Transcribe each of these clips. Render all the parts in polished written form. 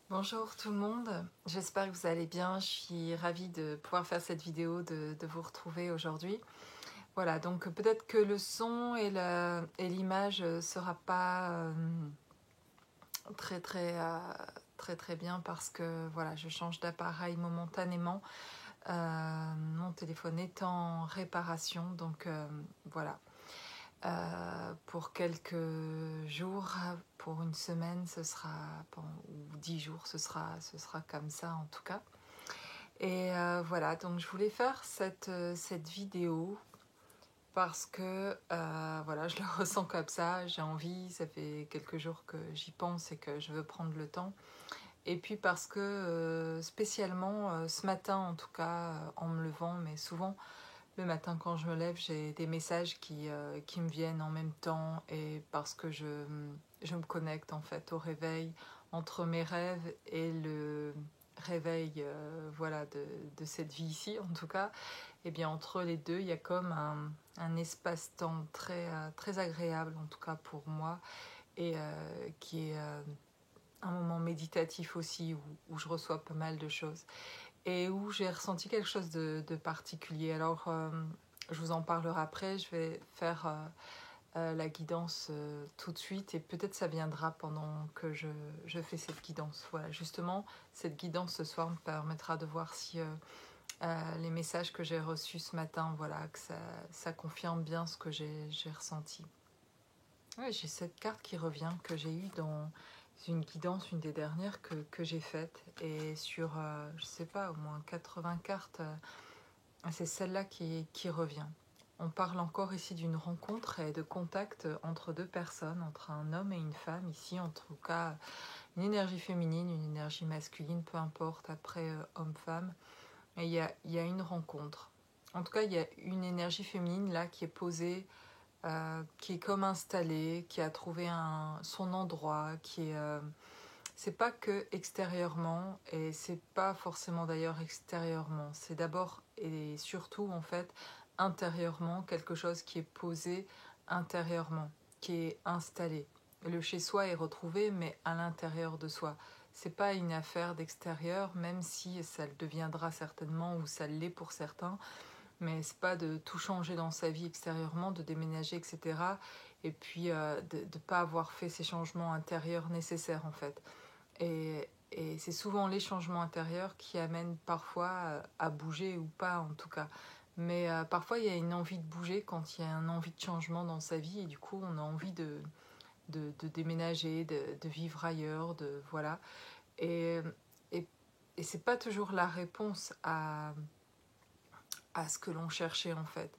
Bonjour tout le monde, j'espère que vous allez bien. Je suis ravie de pouvoir faire cette vidéo, de vous retrouver aujourd'hui. Voilà, donc peut-être que le son et l'image ne sera pas très bien parce que voilà, je change d'appareil momentanément. Mon téléphone est en réparation, donc voilà. Pour quelques jours, pour une semaine, ce sera, ou 10 jours, ce sera comme ça en tout cas. Et voilà, donc je voulais faire cette vidéo parce que voilà, je le ressens comme ça, j'ai envie, ça fait quelques jours que j'y pense et que je veux prendre le temps. Et puis parce que spécialement ce matin en tout cas, en me levant, mais souvent le matin quand je me lève, j'ai des messages qui me viennent en même temps et parce que je me connecte en fait au réveil entre mes rêves et le réveil voilà, de cette vie ici en tout cas. Et bien entre les deux, il y a comme un espace-temps très agréable en tout cas pour moi et qui est un moment méditatif aussi où je reçois pas mal de choses et où j'ai ressenti quelque chose de particulier. Alors, je vous en parlerai après. Je vais faire la guidance tout de suite et peut-être ça viendra pendant que je fais cette guidance. Voilà, justement, cette guidance ce soir me permettra de voir si les messages que j'ai reçus ce matin, voilà, que ça confirme bien ce que j'ai ressenti. Ouais, j'ai cette carte qui revient que j'ai eue dans une guidance, une des dernières que j'ai faites. Et sur, je sais pas, au moins 80 cartes, c'est celle-là qui revient. On parle encore ici d'une rencontre et de contact entre deux personnes, entre un homme et une femme. Ici, en tout cas, une énergie féminine, une énergie masculine, peu importe, après homme-femme. Et il y a une rencontre. En tout cas, il y a une énergie féminine là qui est posée, qui est comme installée, qui a trouvé son endroit, qui est... c'est pas que extérieurement, et c'est pas forcément d'ailleurs extérieurement, c'est d'abord et surtout en fait intérieurement, quelque chose qui est posé intérieurement, qui est installé. Le chez soi est retrouvé, mais à l'intérieur de soi. C'est pas une affaire d'extérieur, même si ça le deviendra certainement, ou ça l'est pour certains, mais c'est pas de tout changer dans sa vie extérieurement, de déménager, etc. Et puis de ne pas avoir fait ces changements intérieurs nécessaires en fait. Et c'est souvent les changements intérieurs qui amènent parfois à bouger ou pas en tout cas. Mais parfois il y a une envie de bouger quand il y a une envie de changement dans sa vie et du coup on a envie de déménager, de vivre ailleurs, de voilà. Et, et, et c'est pas toujours la réponse à ce que l'on cherchait en fait.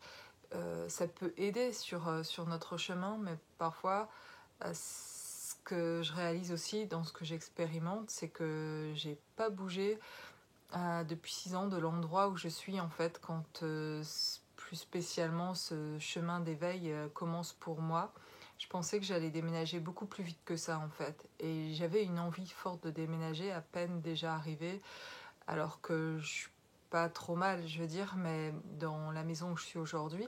Ça peut aider sur notre chemin, mais parfois, ce que je réalise aussi dans ce que j'expérimente, c'est que j'ai pas bougé depuis 6 ans de l'endroit où je suis en fait quand plus spécialement ce chemin d'éveil commence pour moi. Je pensais que j'allais déménager beaucoup plus vite que ça en fait. Et j'avais une envie forte de déménager à peine déjà arrivée, alors que je suis pas trop mal, je veux dire, mais dans la maison où je suis aujourd'hui.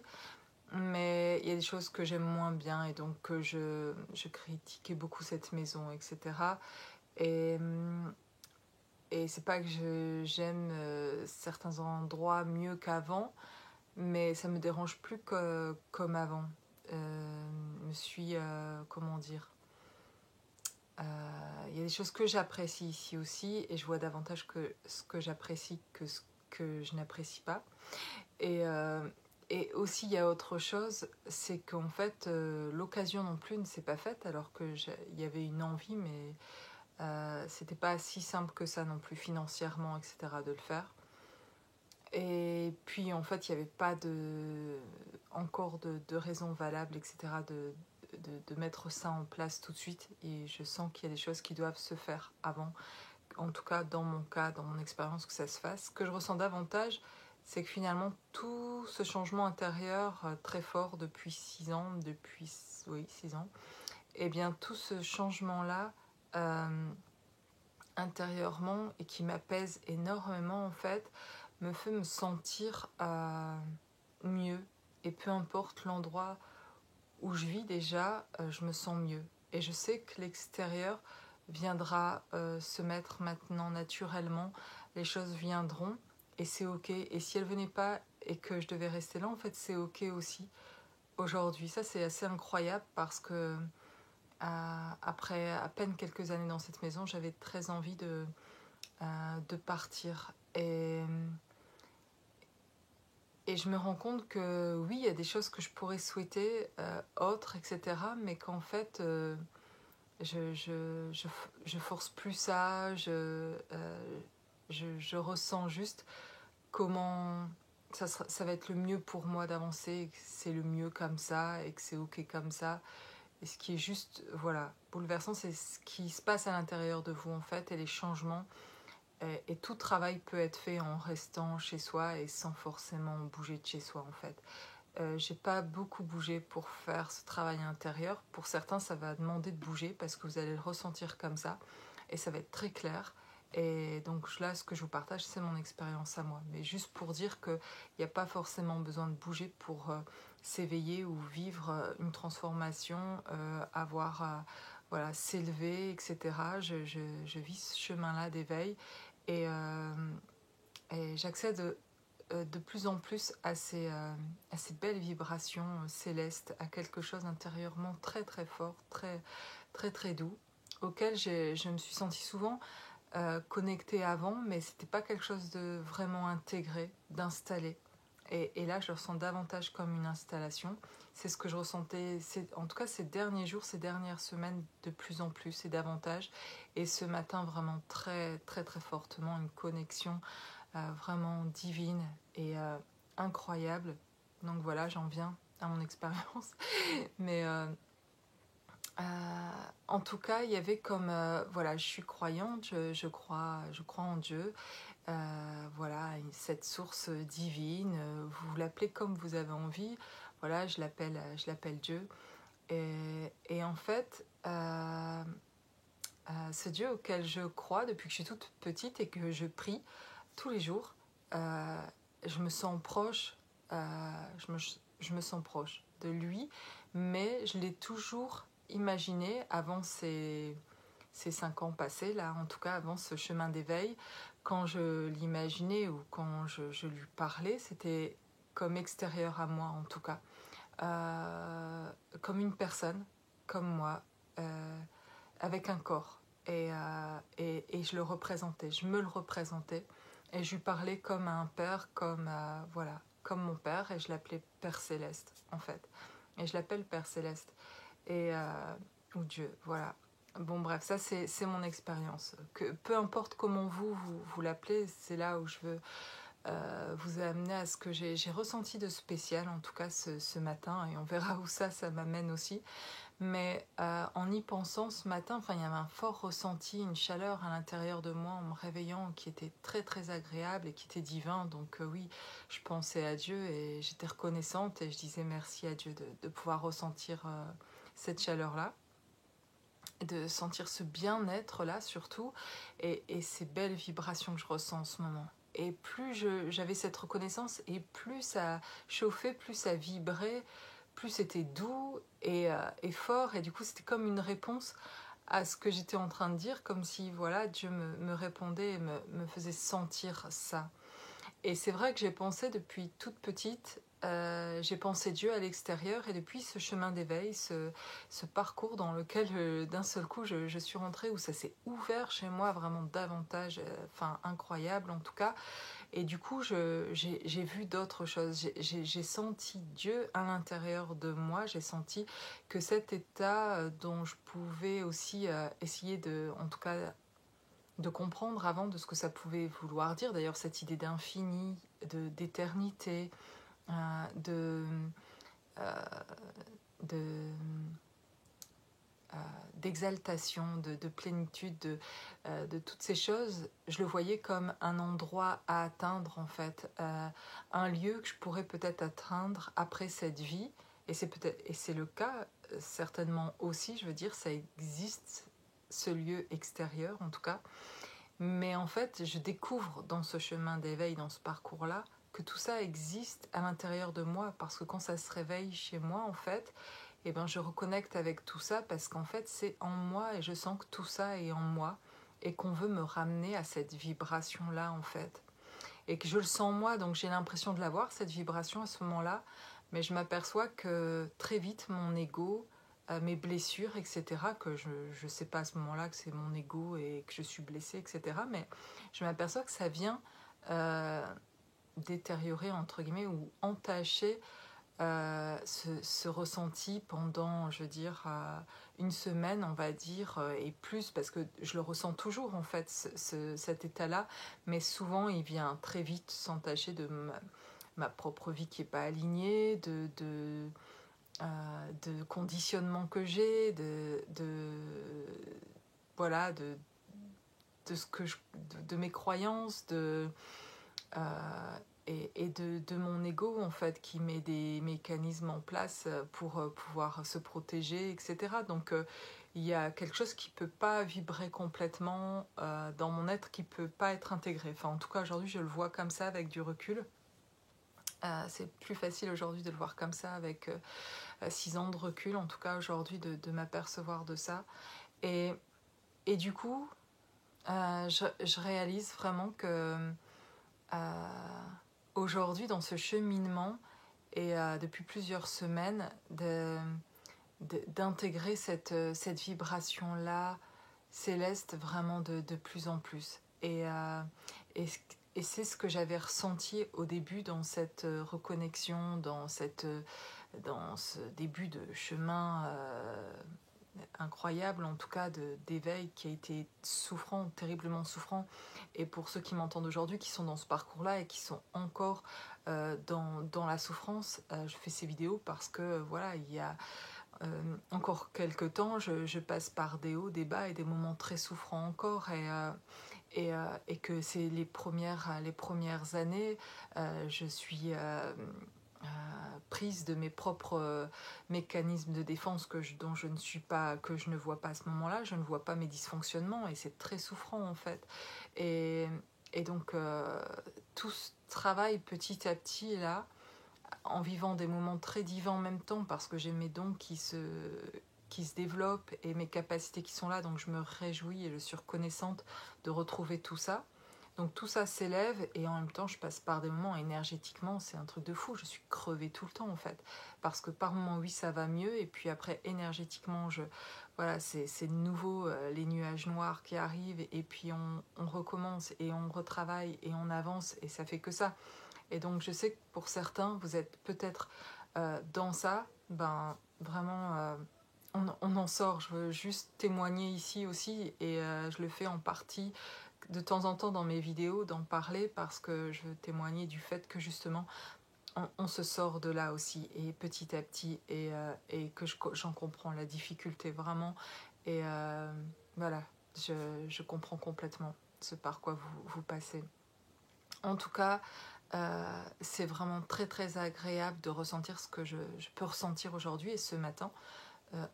Mais il y a des choses que j'aime moins bien et donc que je critiquais beaucoup cette maison, etc. Et, et c'est pas que j'aime certains endroits mieux qu'avant, mais ça me dérange plus comme avant. Me suis, comment dire, il y a des choses que j'apprécie ici aussi et je vois davantage que ce que j'apprécie que ce que je n'apprécie pas. Et, aussi, il y a autre chose, c'est qu'en fait, l'occasion non plus ne s'est pas faite, alors qu'il y avait une envie, mais c'était pas si simple que ça non plus, financièrement, etc., de le faire. Et puis, en fait, il n'y avait pas encore de raison valable, etc., de mettre ça en place tout de suite. Et je sens qu'il y a des choses qui doivent se faire avant. En tout cas, dans mon cas, dans mon expérience, que ça se fasse. Ce que je ressens davantage, c'est que finalement, tout ce changement intérieur très fort depuis 6 ans, oui, 6 ans, et bien tout ce changement-là intérieurement et qui m'apaise énormément en fait, me fait me sentir mieux. Et peu importe l'endroit où je vis déjà, je me sens mieux. Et je sais que l'extérieur viendra se mettre maintenant naturellement, les choses viendront et c'est ok. Et si elles ne venaient pas et que je devais rester là, en fait c'est ok aussi aujourd'hui. Ça c'est assez incroyable parce que après à peine quelques années dans cette maison, j'avais très envie de partir. Et je me rends compte que oui, il y a des choses que je pourrais souhaiter, autres, etc. Mais qu'en fait, je force plus ça, je ressens juste comment ça va être le mieux pour moi d'avancer, et que c'est le mieux comme ça, et que c'est ok comme ça. Et ce qui est juste, voilà, bouleversant, c'est ce qui se passe à l'intérieur de vous, en fait, et les changements. Et tout travail peut être fait en restant chez soi et sans forcément bouger de chez soi, en fait. J'ai pas beaucoup bougé pour faire ce travail intérieur. Pour certains, ça va demander de bouger parce que vous allez le ressentir comme ça et ça va être très clair. Et donc là, ce que je vous partage, c'est mon expérience à moi. Mais juste pour dire qu'il n'y a pas forcément besoin de bouger pour s'éveiller ou vivre une transformation, avoir, voilà, s'élever, etc. Je vis ce chemin-là d'éveil et et j'accède de plus en plus à ces belles vibrations célestes, à quelque chose intérieurement très très fort, très très très doux, auquel je me suis sentie souvent connectée avant, mais c'était pas quelque chose de vraiment intégré, d'installé. Et là, je le ressens davantage comme une installation. C'est ce que je ressentais, en tout cas ces derniers jours, ces dernières semaines, de plus en plus et davantage. Et ce matin, vraiment très très très fortement, une connexion vraiment divine et incroyable. Donc voilà, j'en viens à mon expérience. Mais en tout cas, il y avait comme, voilà, je suis croyante, je crois en Dieu. Voilà, cette source divine, vous l'appelez comme vous avez envie. Voilà, je l'appelle Dieu. Et en fait, ce Dieu auquel je crois depuis que je suis toute petite et que je prie tous les jours, euh, je me sens proche, je me sens proche de lui, mais je l'ai toujours imaginé avant ces 5 ans passés, là, en tout cas avant ce chemin d'éveil, quand je l'imaginais ou quand je lui parlais, c'était comme extérieur à moi en tout cas, comme une personne, comme moi, avec un corps. Et je le représentais, je me le représentais. Et je lui parlais comme à un père, comme, voilà, comme mon père, et je l'appelais Père Céleste, en fait. Et je l'appelle Père Céleste. Ou Dieu, voilà. Bon, bref, ça c'est mon expérience. Que, peu importe comment vous l'appelez, c'est là où je veux vous amener à ce que j'ai ressenti de spécial, en tout cas ce matin, et on verra où ça m'amène aussi. Mais en y pensant ce matin, enfin, il y avait un fort ressenti, une chaleur à l'intérieur de moi en me réveillant qui était très très agréable et qui était divin. Donc oui, je pensais à Dieu et j'étais reconnaissante et je disais merci à Dieu de pouvoir ressentir cette chaleur-là, de sentir ce bien-être là surtout et ces belles vibrations que je ressens en ce moment. Et plus j'avais cette reconnaissance et plus ça chauffait, plus ça vibrait, plus c'était doux et fort. Et du coup, c'était comme une réponse à ce que j'étais en train de dire, comme si voilà, Dieu me répondait et me faisait sentir ça. Et c'est vrai que j'ai pensé depuis toute petite, j'ai pensé Dieu à l'extérieur et depuis ce chemin d'éveil, ce parcours dans lequel d'un seul coup je suis rentrée, où ça s'est ouvert chez moi vraiment davantage, enfin incroyable en tout cas. Et du coup j'ai vu d'autres choses, j'ai senti Dieu à l'intérieur de moi, j'ai senti que cet état dont je pouvais aussi essayer de, en tout cas de comprendre avant de ce que ça pouvait vouloir dire. D'ailleurs, cette idée d'infini, d'éternité, de, euh, de, d'exaltation, de plénitude, de toutes ces choses, je le voyais comme un endroit à atteindre en fait, un lieu que je pourrais peut-être atteindre après cette vie. Et c'est le cas certainement aussi, je veux dire, ça existe ce lieu extérieur en tout cas. Mais en fait, je découvre dans ce chemin d'éveil, dans ce parcours-là, que tout ça existe à l'intérieur de moi, parce que quand ça se réveille chez moi, en fait, et ben je reconnecte avec tout ça parce qu'en fait c'est en moi et je sens que tout ça est en moi et qu'on veut me ramener à cette vibration là en fait et que je le sens moi, donc j'ai l'impression de l'avoir cette vibration à ce moment-là, mais je m'aperçois que très vite mon ego, mes blessures, etc., que je ne sais pas à ce moment-là que c'est mon ego et que je suis blessée, etc., mais je m'aperçois que ça vient détériorer entre guillemets ou entacher ce ressenti pendant, je veux dire, une semaine, on va dire, et plus, parce que je le ressens toujours, en fait, cet état-là, mais souvent, il vient très vite s'entacher de ma propre vie qui n'est pas alignée, de conditionnement que j'ai, voilà, de ce que de mes croyances, et de mon ego en fait qui met des mécanismes en place pour pouvoir se protéger, etc. Donc il y a quelque chose qui peut pas vibrer complètement dans mon être, qui peut pas être intégré. Enfin en tout cas aujourd'hui je le vois comme ça avec du recul. C'est plus facile aujourd'hui de le voir comme ça avec 6 ans de recul, en tout cas aujourd'hui de m'apercevoir de ça. Et, et du coup je réalise vraiment que aujourd'hui dans ce cheminement et depuis plusieurs semaines d'intégrer cette vibration-là céleste vraiment de plus en plus. Et, et c'est ce que j'avais ressenti au début dans cette reconnexion, dans ce début de chemin incroyable, en tout cas d'éveil qui a été souffrant, terriblement souffrant. Et pour ceux qui m'entendent aujourd'hui, qui sont dans ce parcours-là et qui sont encore dans la souffrance, je fais ces vidéos parce que voilà, il y a encore quelques temps, je passe par des hauts, des bas et des moments très souffrants encore. Et que c'est les premières années, je suis prise de mes propres mécanismes de défense dont je ne suis pas, que je ne vois pas à ce moment-là, je ne vois pas mes dysfonctionnements et c'est très souffrant en fait. Et, et donc tout ce travail petit à petit là, en vivant des moments très divins en même temps parce que j'ai mes dons qui se développent et mes capacités qui sont là, donc je me réjouis et je suis reconnaissante de retrouver tout ça. Donc tout ça s'élève et en même temps je passe par des moments énergétiquement, c'est un truc de fou, je suis crevée tout le temps en fait. Parce que par moments oui ça va mieux et puis après énergétiquement voilà, c'est nouveau, les nuages noirs qui arrivent et puis on recommence et on retravaille et on avance et ça fait que ça. Et donc je sais que pour certains vous êtes peut-être dans ça, ben vraiment on en sort. Je veux juste témoigner ici aussi et je le fais en partie de temps en temps dans mes vidéos d'en parler parce que je veux témoigner du fait que justement on se sort de là aussi et petit à petit et que j'en comprends la difficulté vraiment et voilà, je comprends complètement ce par quoi vous passez. En tout cas, c'est vraiment très très agréable de ressentir ce que je peux ressentir aujourd'hui et ce matin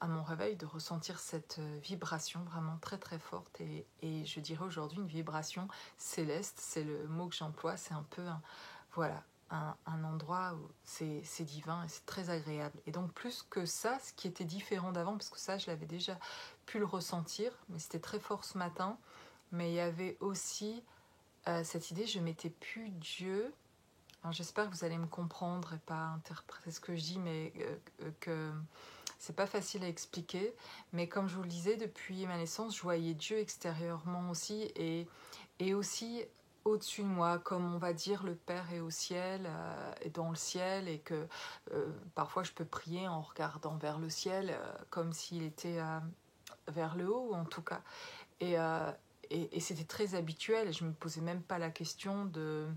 à mon réveil, de ressentir cette vibration vraiment très très forte et je dirais aujourd'hui une vibration céleste, c'est le mot que j'emploie, c'est un peu voilà, un endroit où c'est divin et c'est très agréable. Et donc plus que ça, ce qui était différent d'avant, parce que ça je l'avais déjà pu le ressentir, mais c'était très fort ce matin, mais il y avait aussi cette idée, je mettais plus Dieu. Alors j'espère que vous allez me comprendre et pas interpréter ce que je dis, mais que c'est pas facile à expliquer. Mais comme je vous le disais, depuis ma naissance, je voyais Dieu extérieurement aussi et aussi au-dessus de moi, comme on va dire le Père est au ciel, est dans le ciel et que parfois je peux prier en regardant vers le ciel comme s'il était vers le haut en tout cas. Et, euh, et c'était très habituel et je me posais même pas la question de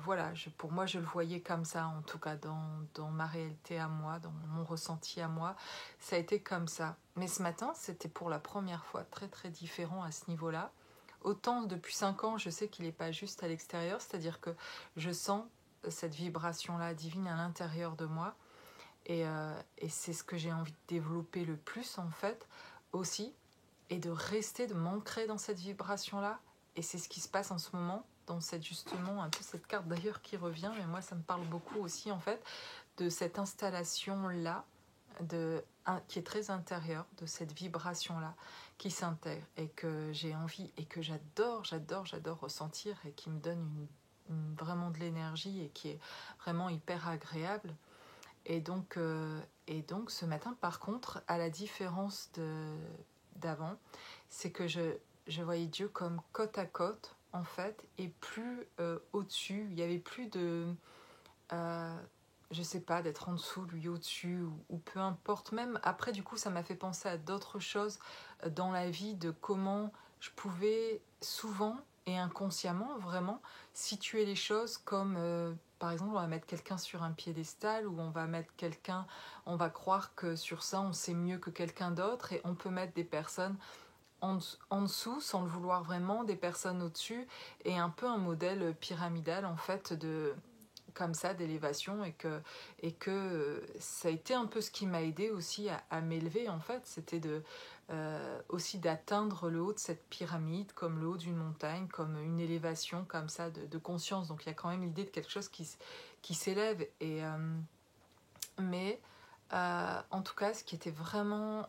voilà, pour moi, je le voyais comme ça, en tout cas, dans ma réalité à moi, dans mon ressenti à moi. Ça a été comme ça. Mais ce matin, c'était pour la première fois très, très différent à ce niveau-là. Autant depuis 5 ans, je sais qu'il n'est pas juste à l'extérieur, c'est-à-dire que je sens cette vibration-là divine à l'intérieur de moi. Et c'est ce que j'ai envie de développer le plus, en fait, aussi. Et de rester, de m'ancrer dans cette vibration-là. Et c'est ce qui se passe en ce moment dans cette justement, un peu cette carte d'ailleurs qui revient, mais moi ça me parle beaucoup aussi en fait, de cette installation-là, qui est très intérieure, de cette vibration-là qui s'intègre et que j'ai envie et que j'adore ressentir et qui me donne vraiment de l'énergie et qui est vraiment hyper agréable. Et donc ce matin, par contre, à la différence d'avant, c'est que je voyais Dieu comme côte à côte, en fait, et plus au-dessus. Il n'y avait plus de... je sais pas, d'être en dessous, lui au-dessus, ou peu importe. Même après, du coup, ça m'a fait penser à d'autres choses dans la vie, de comment je pouvais souvent et inconsciemment, vraiment, situer les choses comme, par exemple, on va mettre quelqu'un sur un piédestal, ou on va mettre quelqu'un, on va croire que sur ça, on sait mieux que quelqu'un d'autre, et on peut mettre des personnes en dessous, sans le vouloir vraiment, des personnes au-dessus, et un peu un modèle pyramidal, en fait, comme ça d'élévation, et que ça a été un peu ce qui m'a aidé aussi à m'élever en fait, c'était aussi d'atteindre le haut de cette pyramide, comme le haut d'une montagne, comme une élévation comme ça de conscience. Donc il y a quand même l'idée de quelque chose qui s'élève, mais en tout cas ce qui était vraiment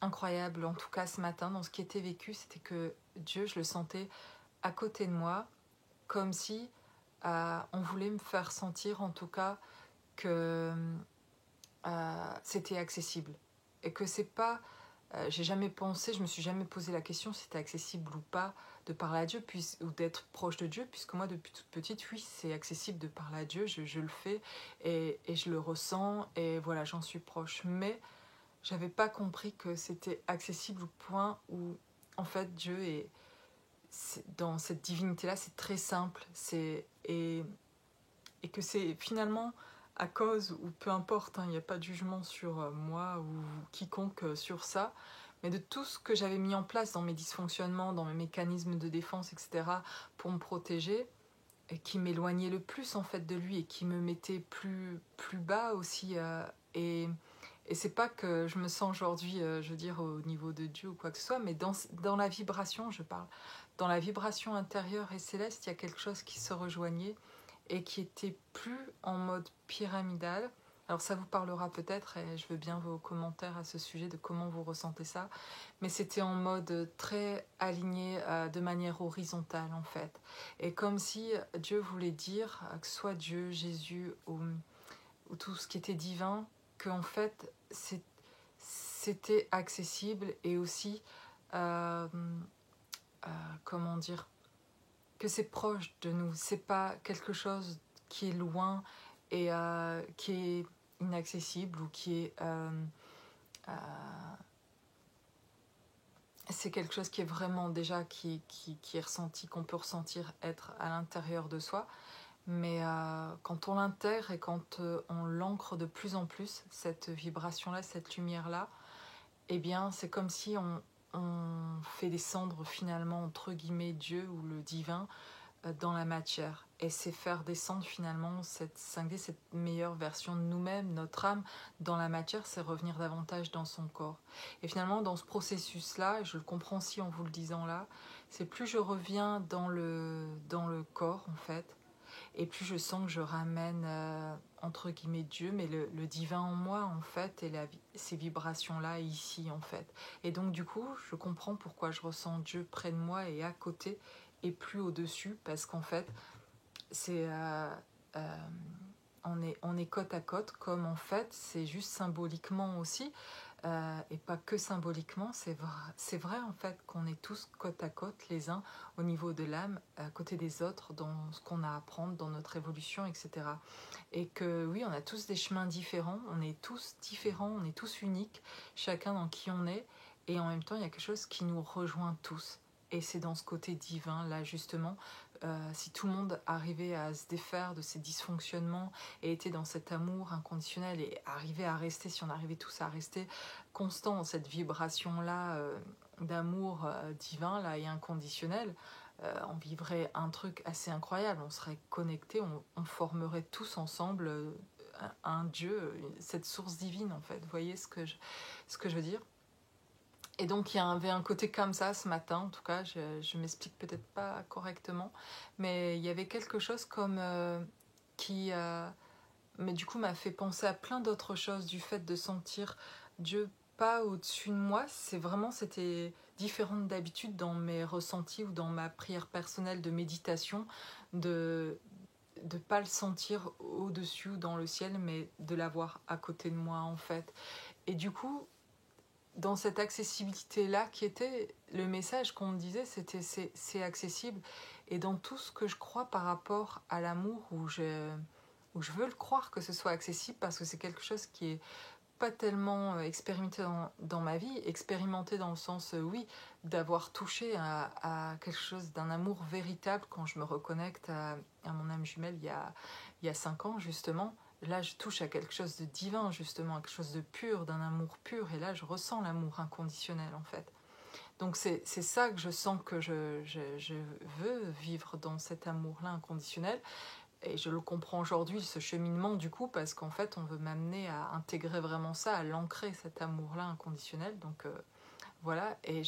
incroyable, en tout cas ce matin dans ce qui était vécu, c'était que Dieu, je le sentais à côté de moi, comme si on voulait me faire sentir en tout cas que c'était accessible, et que c'est pas, j'ai jamais pensé, je me suis jamais posé la question si c'était accessible ou pas de parler à Dieu, ou d'être proche de Dieu, puisque moi depuis toute petite, oui, c'est accessible de parler à Dieu, je le fais, et je le ressens, et voilà, j'en suis proche, mais j'avais pas compris que c'était accessible au point où en fait Dieu est dans cette divinité-là, c'est très simple, et que c'est finalement à cause, ou peu importe, il n'y a pas de jugement sur moi ou quiconque sur ça, mais de tout ce que j'avais mis en place dans mes dysfonctionnements, dans mes mécanismes de défense, etc., pour me protéger, et qui m'éloignait le plus en fait de lui, et qui me mettait plus bas aussi. Et c'est pas que je me sens aujourd'hui, je veux dire, au niveau de Dieu ou quoi que ce soit, mais dans la vibration, je parle. Dans la vibration intérieure et céleste, il y a quelque chose qui se rejoignait et qui était plus en mode pyramidal. Alors ça vous parlera peut-être, et je veux bien vos commentaires à ce sujet de comment vous ressentez ça, mais c'était en mode très aligné, de manière horizontale en fait. Et comme si Dieu voulait dire, que ce soit Dieu, Jésus ou tout ce qui était divin, qu'en fait c'était accessible, et aussi, euh, comment dire, que c'est proche de nous, c'est pas quelque chose qui est loin et qui est inaccessible, ou qui est euh, c'est quelque chose qui est vraiment déjà qui est ressenti, qu'on peut ressentir être à l'intérieur de soi, mais quand on l'intègre et quand on l'ancre de plus en plus, cette vibration là, cette lumière là, eh bien c'est comme si on fait descendre finalement entre guillemets Dieu ou le divin dans la matière. Et c'est faire descendre finalement cette 5D, cette meilleure version de nous-mêmes, notre âme, dans la matière, c'est revenir davantage dans son corps. Et finalement, dans ce processus-là, et je le comprends aussi en vous le disant là, c'est plus je reviens dans le corps, en fait, et plus je sens que je ramène, entre guillemets, Dieu, mais le divin en moi, en fait, et ces vibrations-là ici, en fait. Et donc, du coup, je comprends pourquoi je ressens Dieu près de moi et à côté, et plus au-dessus, parce qu'en fait, c'est... euh, on est côte à côte, comme en fait, c'est juste symboliquement aussi, et pas que symboliquement, c'est vrai en fait qu'on est tous côte à côte, les uns au niveau de l'âme, à côté des autres, dans ce qu'on a à apprendre, dans notre évolution, etc. Et que oui, on a tous des chemins différents, on est tous différents, on est tous uniques, chacun dans qui on est, et en même temps, il y a quelque chose qui nous rejoint tous. Et c'est dans ce côté divin, là justement, si tout le monde arrivait à se défaire de ses dysfonctionnements et était dans cet amour inconditionnel, et arrivait à rester, si on arrivait tous à rester constant dans cette vibration-là, d'amour divin là, et inconditionnel, on vivrait un truc assez incroyable, on serait connectés, on formerait tous ensemble un Dieu, cette source divine en fait. Vous voyez ce que je veux dire? Et donc il y avait un côté comme ça ce matin, en tout cas, je m'explique peut-être pas correctement, mais il y avait quelque chose comme qui, mais du coup m'a fait penser à plein d'autres choses, du fait de sentir Dieu pas au-dessus de moi, c'était différent d'habitude dans mes ressentis ou dans ma prière personnelle de méditation, de de pas le sentir au-dessus ou dans le ciel, mais de l'avoir à côté de moi en fait. Et du coup, dans cette accessibilité-là, qui était le message qu'on me disait, c'était c'est accessible. Et dans tout ce que je crois par rapport à l'amour, où je veux le croire que ce soit accessible, parce que c'est quelque chose qui est pas tellement expérimenté dans ma vie, expérimenté dans le sens, oui, d'avoir touché à quelque chose d'un amour véritable quand je me reconnecte à mon âme jumelle il y a 5 ans, justement. Là, je touche à quelque chose de divin, justement, à quelque chose de pur, d'un amour pur, et là, je ressens l'amour inconditionnel, en fait. Donc, c'est ça que je sens que je veux vivre dans cet amour-là inconditionnel. Et je le comprends aujourd'hui, ce cheminement, du coup, parce qu'en fait, on veut m'amener à intégrer vraiment ça, à l'ancrer, cet amour-là inconditionnel. Donc, voilà, et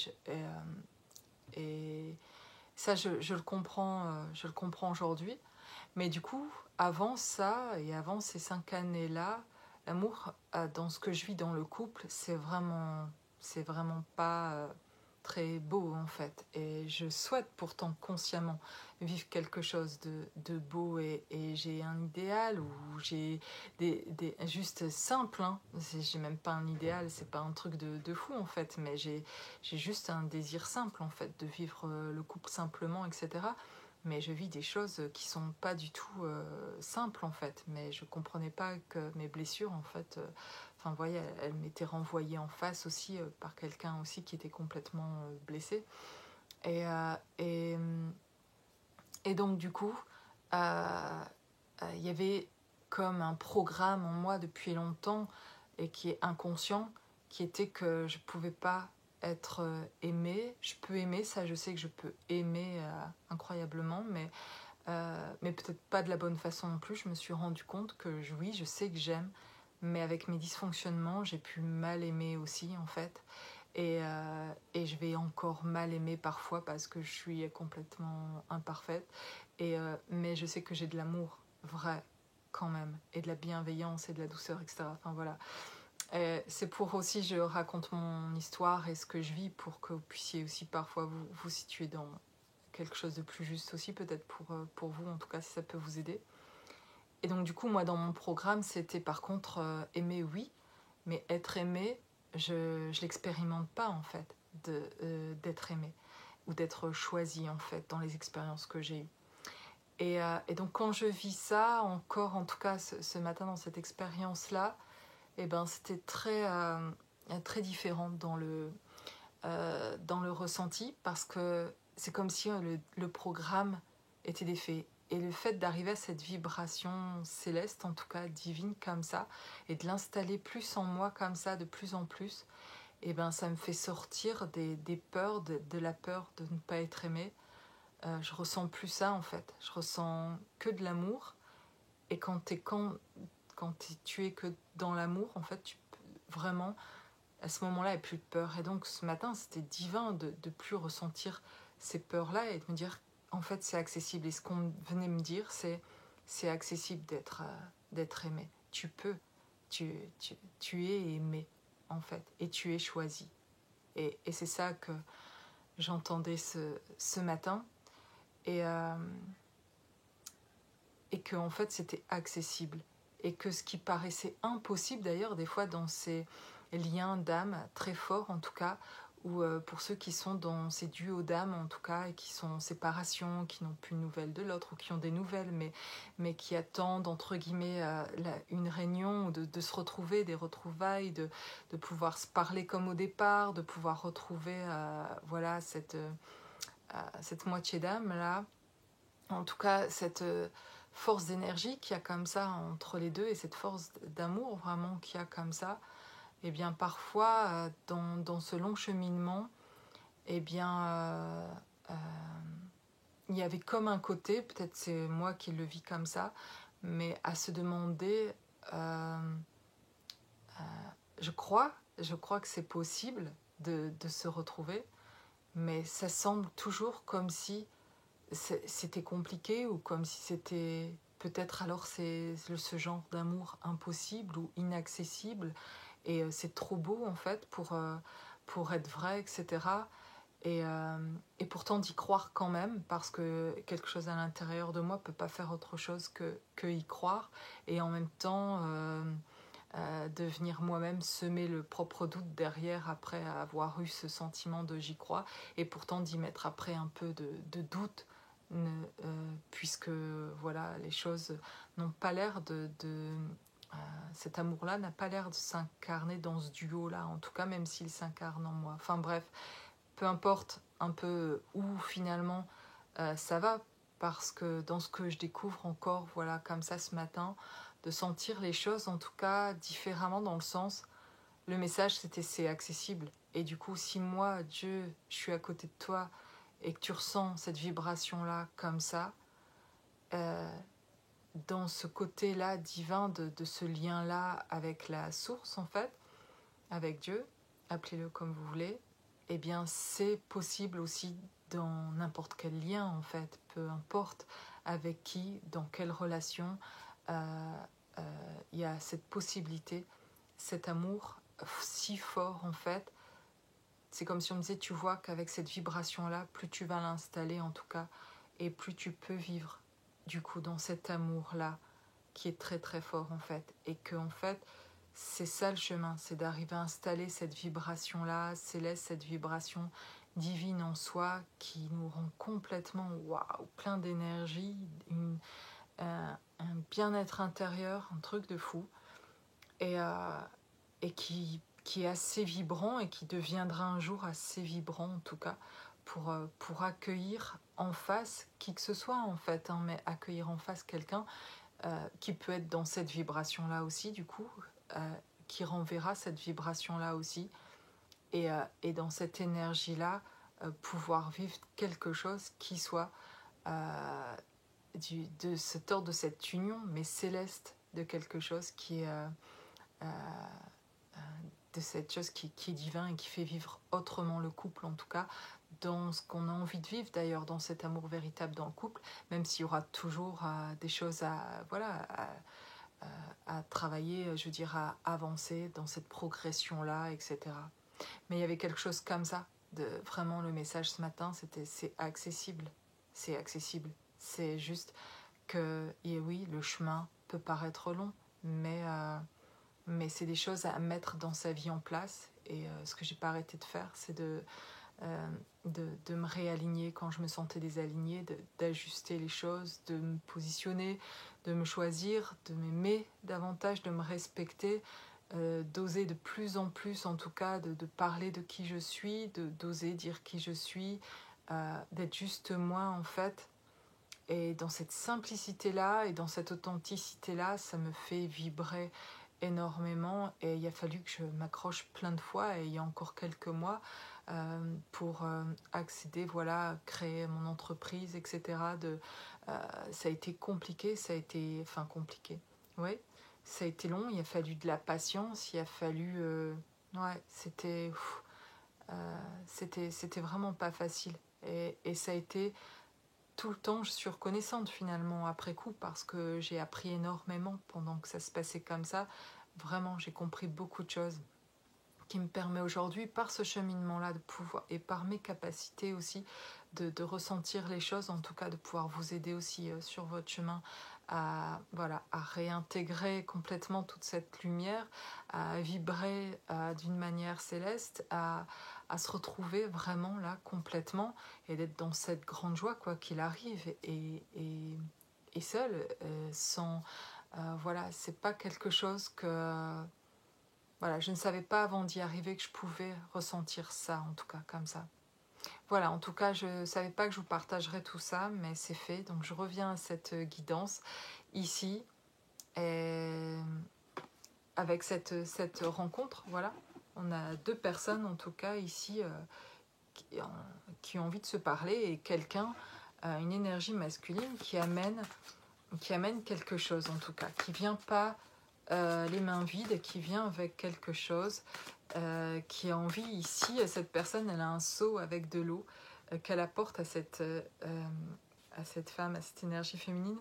ça, je le comprends aujourd'hui. Mais du coup, avant ça, et avant ces 5 années-là, l'amour, dans ce que je vis dans le couple, c'est vraiment pas très beau, en fait. Et je souhaite pourtant consciemment vivre quelque chose de beau, et j'ai un idéal, ou j'ai juste simple, hein. J'ai même pas un idéal, c'est pas un truc de fou, en fait, mais j'ai juste un désir simple, en fait, de vivre le couple simplement, etc. Mais je vis des choses qui sont pas du tout simples, en fait. Mais je comprenais pas que mes blessures, en fait, enfin, vous voyez, elles m'étaient renvoyées en face aussi par quelqu'un aussi qui était complètement blessé. Et, euh, et, et donc, du coup, il y avait comme un programme en moi depuis longtemps, et qui est inconscient, qui était que je pouvais pas être aimée. Je peux aimer, ça je sais que je peux aimer incroyablement, mais peut-être pas de la bonne façon non plus. Je me suis rendu compte que oui, je sais que j'aime, mais avec mes dysfonctionnements, j'ai pu mal aimer aussi, en fait. Et je vais encore mal aimer parfois parce que je suis complètement imparfaite. Mais je sais que j'ai de l'amour vrai quand même, et de la bienveillance et de la douceur, etc. Enfin voilà. C'est pour aussi, je raconte mon histoire et ce que je vis, pour que vous puissiez aussi parfois vous situer dans quelque chose de plus juste aussi, peut-être pour vous, en tout cas, si ça peut vous aider. Et donc du coup, moi, dans mon programme, c'était par contre aimer, oui, mais être aimé, je l'expérimente pas, en fait, d'être aimé, ou d'être choisi, en fait, dans les expériences que j'ai eues. Et donc quand je vis ça, encore en tout cas ce matin, dans cette expérience-là, eh ben, c'était très différent dans le ressenti, parce que c'est comme si le programme était défait. Et le fait d'arriver à cette vibration céleste, en tout cas divine comme ça, et de l'installer plus en moi comme ça, de plus en plus, et ben ça me fait sortir des peurs, de la peur de ne pas être aimé. Je ressens plus ça, en fait. Je ressens que de l'amour. Et tu es que dans l'amour, en fait, tu peux vraiment, à ce moment-là, il n'y a plus de peur. Et donc ce matin, c'était divin de plus ressentir ces peurs-là, et de me dire, en fait, c'est accessible. Et ce qu'on venait me dire, c'est accessible d'être aimé. Tu peux, tu es aimé, en fait, et tu es choisi. Et c'est ça que j'entendais ce matin. Et que, en fait, c'était accessible. Et que ce qui paraissait impossible, d'ailleurs, des fois, dans ces liens d'âme très forts, en tout cas, ou pour ceux qui sont dans ces duos d'âme, en tout cas, et qui sont en séparation, qui n'ont plus de nouvelles de l'autre, ou qui ont des nouvelles, mais qui attendent, entre guillemets, une réunion, de se retrouver, des retrouvailles, de pouvoir se parler comme au départ, de pouvoir retrouver voilà, cette moitié d'âme là, en tout cas cette force d'énergie qu'il y a comme ça entre les deux, et cette force d'amour vraiment qu'il y a comme ça. Et bien parfois dans ce long cheminement, et bien euh, il y avait comme un côté, peut-être c'est moi qui le vis comme ça, mais à se demander, euh, je crois que c'est possible, de se retrouver, mais ça semble toujours comme si c'était compliqué ou comme si c'était peut-être alors c'est ce genre d'amour impossible ou inaccessible et c'est trop beau en fait pour être vrai, etc. Et pourtant d'y croire quand même parce que quelque chose à l'intérieur de moi peut pas faire autre chose que y croire et en même temps de venir moi-même semer le propre doute derrière après avoir eu ce sentiment de j'y crois et pourtant d'y mettre après un peu de doute puisque voilà les choses n'ont pas l'air cet amour-là n'a pas l'air de s'incarner dans ce duo-là, en tout cas même s'il s'incarne en moi. Enfin bref, peu importe un peu où finalement ça va, parce que dans ce que je découvre encore, voilà, comme ça ce matin, de sentir les choses en tout cas différemment dans le sens, le message c'était c'est accessible. Et du coup, si moi, Dieu, je suis à côté de toi et que tu ressens cette vibration-là comme ça, euh, dans ce côté-là divin de ce lien-là avec la source en fait, avec Dieu, appelez-le comme vous voulez, eh bien c'est possible aussi dans n'importe quel lien en fait, peu importe avec qui, dans quelle relation, il y a cette possibilité, cet amour si fort en fait. C'est comme si on me disait, tu vois qu'avec cette vibration-là, plus tu vas l'installer en tout cas, et plus tu peux vivre du coup dans cet amour-là qui est très très fort en fait. Et que en fait, c'est ça le chemin, c'est d'arriver à installer cette vibration-là, céleste, cette vibration divine en soi qui nous rend complètement waouh, plein d'énergie, un bien-être intérieur, un truc de fou. Et, et qui est assez vibrant et qui deviendra un jour assez vibrant en tout cas pour accueillir en face qui que ce soit en fait, hein, mais accueillir en face quelqu'un qui peut être dans cette vibration-là aussi du coup, qui renverra cette vibration-là aussi et dans cette énergie-là pouvoir vivre quelque chose qui soit de cet ordre, de cette union mais céleste de quelque chose qui est euh, de cette chose qui est divin et qui fait vivre autrement le couple en tout cas dans ce qu'on a envie de vivre d'ailleurs dans cet amour véritable dans le couple, même s'il y aura toujours des choses à travailler, je veux dire à avancer dans cette progression là, etc. Mais il y avait quelque chose comme ça, vraiment le message ce matin c'était c'est accessible, c'est juste que et oui le chemin peut paraître long mais c'est des choses à mettre dans sa vie en place. Et ce que j'ai pas arrêté de faire, c'est de me réaligner quand je me sentais désalignée, d'ajuster les choses, de me positionner, de me choisir, de m'aimer davantage, de me respecter, d'oser de plus en plus, en tout cas, de parler de qui je suis, d'oser dire qui je suis, d'être juste moi en fait. Et dans cette simplicité-là et dans cette authenticité-là, ça me fait vibrer énormément et il a fallu que je m'accroche plein de fois et il y a encore quelques mois pour accéder, voilà, créer mon entreprise, etc. Ça a été compliqué, compliqué, oui, ça a été long, il a fallu de la patience, il a fallu, ouais, c'était vraiment pas facile et ça a été tout le temps, je suis reconnaissante finalement après coup parce que j'ai appris énormément pendant que ça se passait comme ça. Vraiment, j'ai compris beaucoup de choses qui me permet aujourd'hui, par ce cheminement-là, de pouvoir, et par mes capacités aussi, de ressentir les choses, en tout cas de pouvoir vous aider aussi sur votre chemin à, voilà, à réintégrer complètement toute cette lumière, à vibrer d'une manière céleste, à se retrouver vraiment là complètement et d'être dans cette grande joie quoi qu'il arrive et seul, sans... voilà, c'est pas quelque chose que voilà, je ne savais pas avant d'y arriver que je pouvais ressentir ça, en tout cas, comme ça. Voilà, en tout cas, je ne savais pas que je vous partagerais tout ça, mais c'est fait. Donc, je reviens à cette guidance ici, et avec cette rencontre, voilà. On a deux personnes, en tout cas, ici, qui ont envie de se parler, et quelqu'un, une énergie masculine qui amène quelque chose, en tout cas, qui vient pas les mains vides, qui vient avec quelque chose qui a envie ici, cette personne, elle a un seau avec de l'eau qu'elle apporte à cette femme, à cette énergie féminine.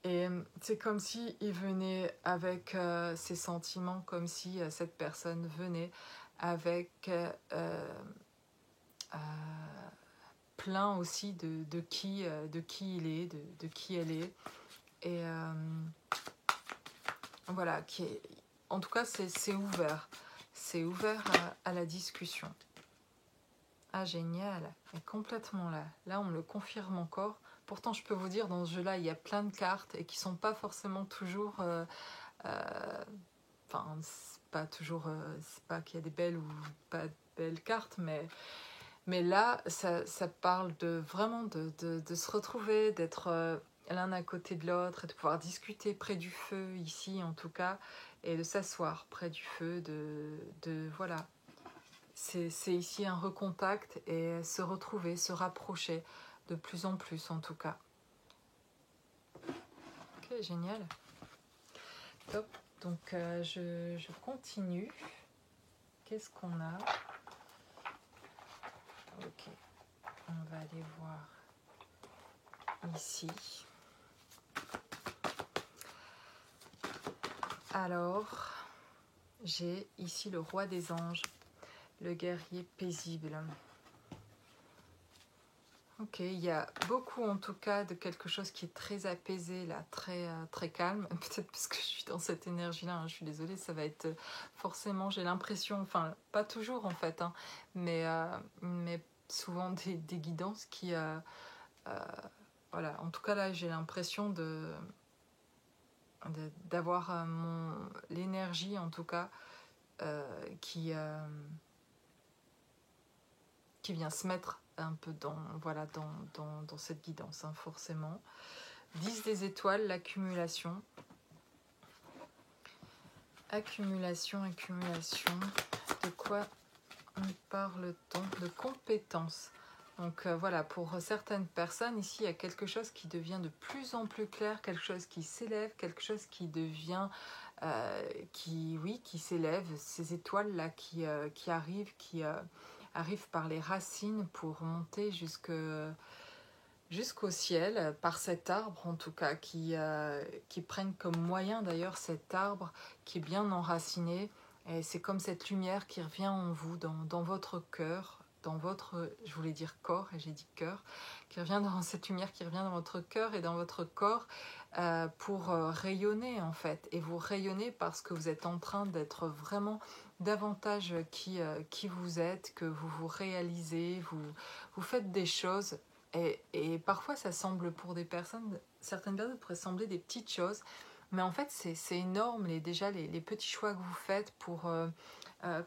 Et c'est comme si il venait avec ses sentiments, comme si cette personne venait avec euh, plein aussi de qui il est, de qui elle est. Et voilà, en tout cas, c'est ouvert. C'est ouvert à la discussion. Ah, génial. Et complètement là. Là, on me le confirme encore. Pourtant, je peux vous dire, dans ce jeu-là, il y a plein de cartes et qui sont pas forcément toujours... Enfin, c'est pas toujours... c'est pas qu'il y a des belles ou pas de belles cartes, mais là, ça parle vraiment de se retrouver, d'être l'un à côté de l'autre et de pouvoir discuter près du feu, ici en tout cas, et de s'asseoir près du feu, voilà. C'est ici un recontact et se retrouver, se rapprocher de plus en plus en tout cas. Ok, génial. Top. Donc je continue. Qu'est-ce qu'on a? Ok. On va aller voir ici. Alors, j'ai ici le roi des anges, le guerrier paisible. Ok, il y a beaucoup en tout cas de quelque chose qui est très apaisé là, très calme. Peut-être parce que je suis dans cette énergie-là, hein, je suis désolée, ça va être forcément, j'ai l'impression, enfin pas toujours en fait, hein, mais souvent des guidances qui, voilà, en tout cas là j'ai l'impression d'avoir l'énergie en tout cas qui vient se mettre un peu dans cette guidance, hein, forcément. 10 des étoiles, l'accumulation. Accumulation. De quoi parle-t-on? De compétences. Donc voilà, pour certaines personnes, ici, il y a quelque chose qui devient de plus en plus clair, quelque chose qui s'élève, quelque chose qui devient... qui s'élève, ces étoiles-là qui arrivent, arrivent par les racines pour monter jusqu'au ciel, par cet arbre en tout cas, qui prennent comme moyen d'ailleurs cet arbre qui est bien enraciné. Et c'est comme cette lumière qui revient en vous, dans votre cœur, dans votre, je voulais dire corps, et j'ai dit cœur, qui revient dans cette lumière qui revient dans votre cœur et dans votre corps pour rayonner en fait. Et vous rayonnez parce que vous êtes en train d'être vraiment davantage qui vous êtes, que vous vous réalisez, vous faites des choses. Et parfois ça semble pour des personnes, certaines personnes pourraient sembler des petites choses, mais en fait c'est énorme déjà les petits choix que vous faites pour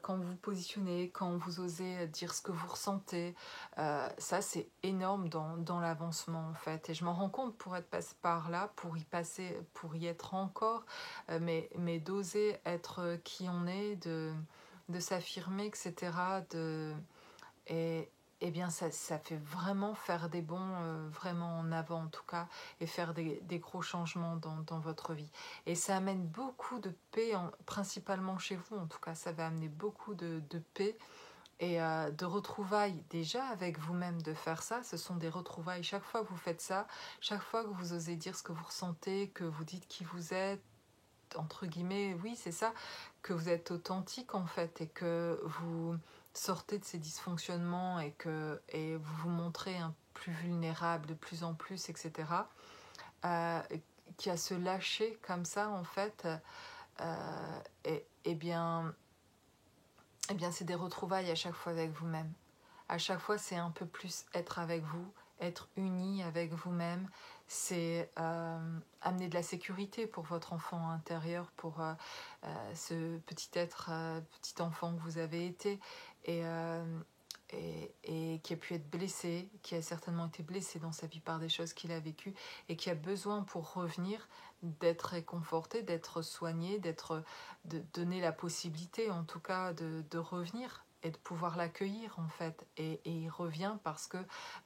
quand vous vous positionnez, quand vous osez dire ce que vous ressentez, ça c'est énorme dans l'avancement en fait. Et je m'en rends compte pour être passé par là, pour y passer, pour y être encore, mais d'oser être qui on est, de s'affirmer, etc. Et, eh bien ça fait vraiment faire des bons vraiment en avant en tout cas, et faire des gros changements dans votre vie. Et ça amène beaucoup de paix, principalement chez vous en tout cas, ça va amener beaucoup de paix et de retrouvailles déjà avec vous-même. De faire ça, ce sont des retrouvailles. Chaque fois que vous faites ça, chaque fois que vous osez dire ce que vous ressentez, que vous dites qui vous êtes, entre guillemets, oui c'est ça, que vous êtes authentique en fait, et que vous sortez de ces dysfonctionnements et vous vous montrez un plus vulnérable de plus en plus, etc. Qui a se lâcher comme ça en fait, et bien c'est des retrouvailles à chaque fois avec vous-même. À chaque fois c'est un peu plus être avec vous, être uni avec vous-même. C'est amener de la sécurité pour votre enfant intérieur, pour ce petit être, petit enfant que vous avez été, et, et qui a pu être blessé, qui a certainement été blessé dans sa vie par des choses qu'il a vécues, et qui a besoin pour revenir d'être réconforté, d'être soigné, de donner la possibilité en tout cas de revenir et de pouvoir l'accueillir en fait. Et il revient parce que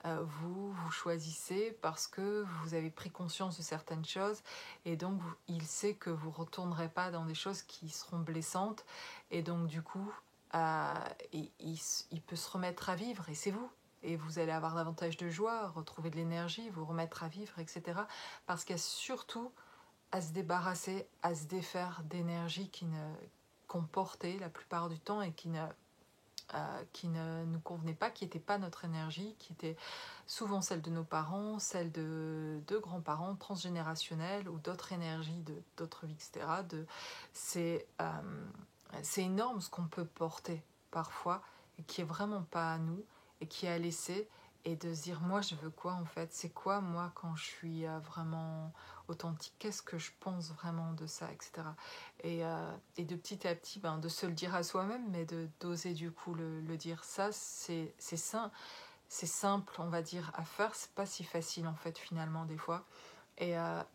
vous choisissez, parce que vous avez pris conscience de certaines choses, et donc il sait que vous ne retournerez pas dans des choses qui seront blessantes, et donc du coup il peut se remettre à vivre, et c'est vous. Et vous allez avoir davantage de joie, retrouver de l'énergie, vous remettre à vivre, etc. Parce qu'il y a surtout à se débarrasser, à se défaire d'énergie qu'on portait la plupart du temps et qui ne nous convenait pas, qui n'était pas notre énergie, qui était souvent celle de nos parents, celle de grands-parents, transgénérationnelle ou d'autres énergies, d'autres vies, etc. C'est énorme ce qu'on peut porter parfois et qui est vraiment pas à nous et qui est à laisser, et de se dire moi je veux quoi en fait, c'est quoi moi quand je suis vraiment authentique, qu'est-ce que je pense vraiment de ça, etc. Et de petit à petit de se le dire à soi-même, mais d'oser du coup le dire. Ça c'est simple on va dire à faire, c'est pas si facile en fait finalement des fois,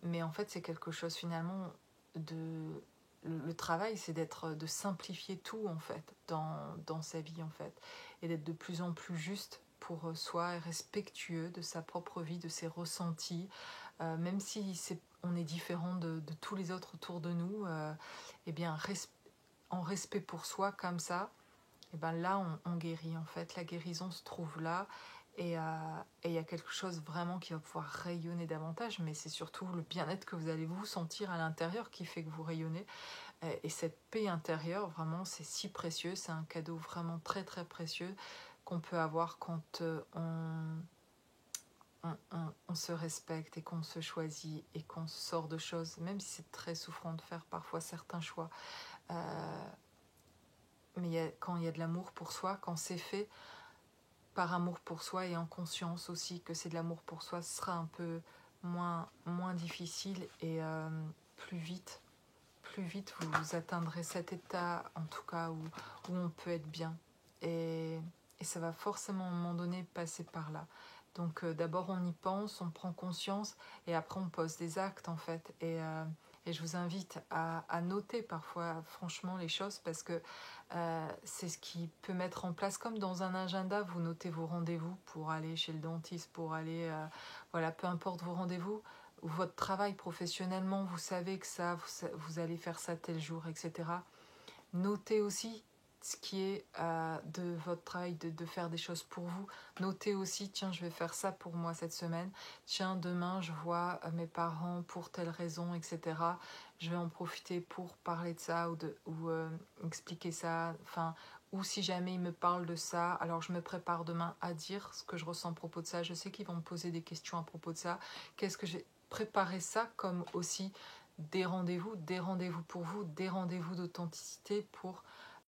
mais en fait c'est quelque chose finalement de le travail, c'est de simplifier tout en fait dans sa vie en fait, et d'être de plus en plus juste pour soi et respectueux de sa propre vie, de ses ressentis, même si on est différent de tous les autres autour de nous, et bien en respect pour soi comme ça, et ben là on guérit en fait. La guérison se trouve là, et il y a quelque chose vraiment qui va pouvoir rayonner davantage, mais c'est surtout le bien-être que vous allez vous sentir à l'intérieur qui fait que vous rayonnez. Et cette paix intérieure, vraiment, c'est si précieux, c'est un cadeau vraiment très très précieux qu'on peut avoir quand on se respecte et qu'on se choisit et qu'on sort de choses, même si c'est très souffrant de faire parfois certains choix. Mais quand il y a de l'amour pour soi, quand c'est fait par amour pour soi et en conscience aussi que c'est de l'amour pour soi, ce sera un peu moins difficile, et plus vite vous atteindrez cet état en tout cas où on peut être bien. Et ça va forcément à un moment donné passer par là. Donc d'abord on y pense, on prend conscience, et après on pose des actes en fait. Et je vous invite à noter parfois franchement les choses, parce que c'est ce qui peut mettre en place, comme dans un agenda, vous notez vos rendez-vous pour aller chez le dentiste, pour aller, voilà, peu importe vos rendez-vous, ou votre travail professionnellement, vous savez que vous allez faire ça tel jour, etc. Notez aussi ce qui est de votre travail, de faire des choses pour vous. Notez aussi, tiens, je vais faire ça pour moi cette semaine. Tiens, demain, je vois mes parents pour telle raison, etc. Je vais en profiter pour parler de ça ou expliquer ça. Enfin, ou si jamais ils me parlent de ça, alors je me prépare demain à dire ce que je ressens à propos de ça. Je sais qu'ils vont me poser des questions à propos de ça. Qu'est-ce que j'ai préparé ça comme aussi des rendez-vous pour vous, des rendez-vous d'authenticité pour